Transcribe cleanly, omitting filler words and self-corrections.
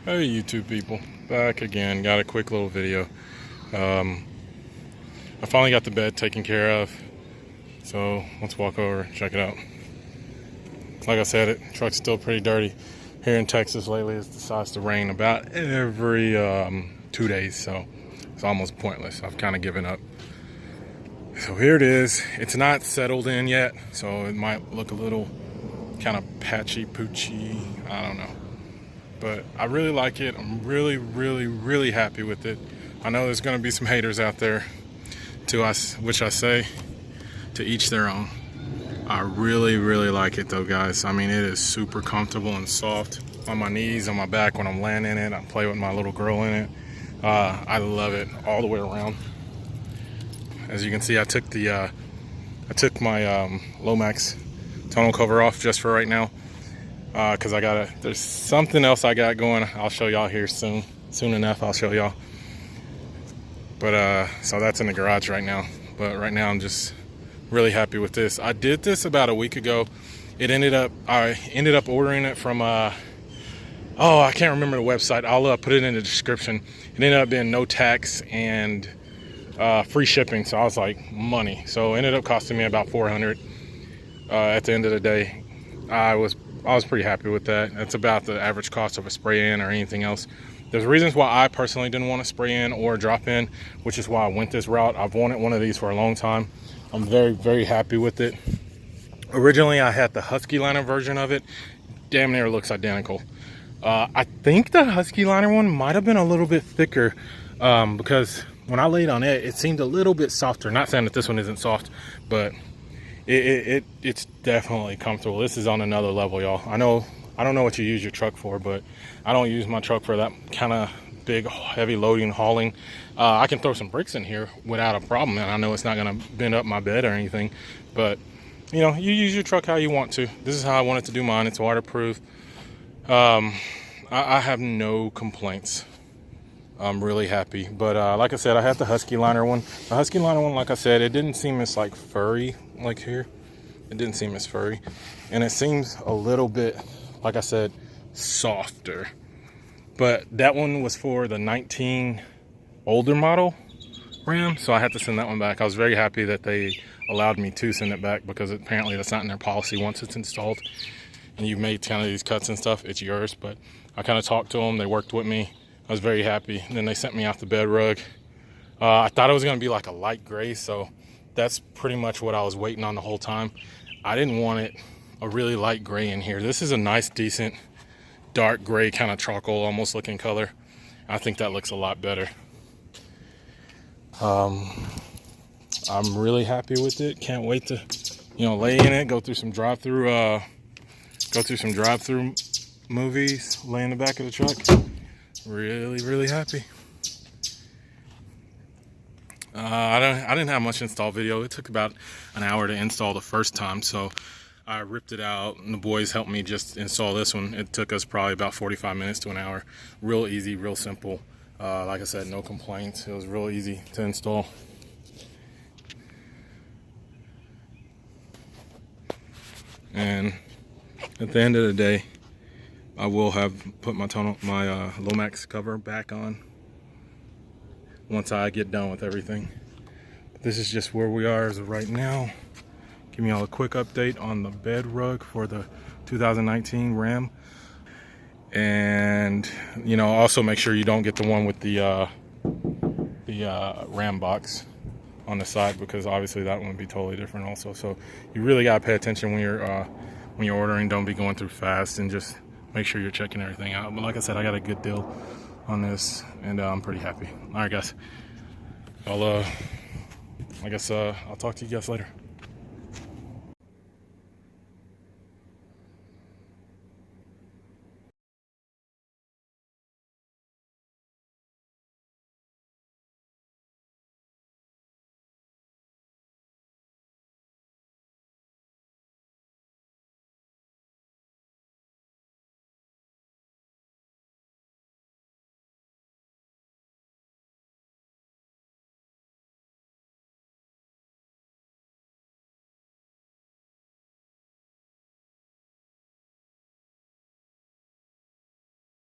Hey YouTube people, back again. Got a quick little video. I finally got the bed taken care of, so let's walk over, check it out. Like I said, the truck's still pretty dirty. Here in Texas lately, it decides to rain about every 2 days, so it's almost pointless. I've kind of given up. So here it is. It's not settled in yet, so it might look a little kind of patchy poochy. I don't know. But I really like it. I'm really happy with it. I know there's going to be some haters out there, which I say to each their own. I really like it though, guys. I mean, it is super comfortable and soft on my knees, on my back when I'm laying in it. I play with my little girl in it. I love it all the way around. As you can see, I took my Lomax tonal cover off just for right now. Because there's something else I got going. I'll show y'all here soon enough. I'll show y'all. But so that's in the garage right now. But right now I'm just really happy with this. I did this about a week ago. I ended up ordering it from I can't remember the website. I'll put it in the description. It ended up being no tax and free shipping. So I was like, money. So it ended up costing me about $400 at the end of the day. I was pretty happy with that. That's about the average cost of a spray in or anything else. There's reasons why I personally didn't want to spray in or drop in, which is why I went this route. I've wanted one of these for a long time. I'm very happy with it. Originally, I had the Husky Liner version of it. Damn near looks identical. I think the Husky Liner one might have been a little bit thicker because when I laid on it, it seemed a little bit softer. Not saying that this one isn't soft, but it's definitely comfortable. This is on another level, y'all. I don't know what you use your truck for, but I don't use my truck for that kind of big, heavy loading, hauling. I can throw some bricks in here without a problem, and I know it's not going to bend up my bed or anything. But you know, you use your truck how you want to. This is how I wanted to do mine. It's waterproof. I have no complaints. I'm really happy. But like I said, I had the Husky Liner one. The Husky Liner one, like I said, it didn't seem as like furry like here. It didn't seem as furry. And it seems a little bit, like I said, softer. But that one was for the 19 older model Ram, so I had to send that one back. I was very happy that they allowed me to send it back because apparently that's not in their policy. Once it's installed and you've made kind of these cuts and stuff, it's yours. But I kind of talked to them. They worked with me. I was very happy. And then they sent me out the BEDRUG. I thought it was going to be like a light gray, so that's pretty much what I was waiting on the whole time. I didn't want it a really light gray in here. This is a nice, decent, dark gray, kind of charcoal almost looking color. I think that looks a lot better. I'm really happy with it. Can't wait to, lay in it, go through some drive-through movies, lay in the back of the truck. Really happy. I didn't have much install video. It took about an hour to install the first time, so I ripped it out and the boys helped me just install this one. It took us probably about 45 minutes to an hour. Real easy, real simple. Like I said, no complaints. It was real easy to install. And at the end of the day, I will have put my Lomax cover back on once I get done with everything. But this is just where we are as of right now. Giving y'all a quick update on the BEDRUG for the 2019 Ram. And also make sure you don't get the one with the Ram box on the side, because obviously that one would be totally different also. So you really gotta pay attention when you're ordering. Don't be going through fast, and just make sure you're checking everything out. But like I said, I got a good deal on this, and I'm pretty happy. All right, guys. I guess I'll talk to you guys later.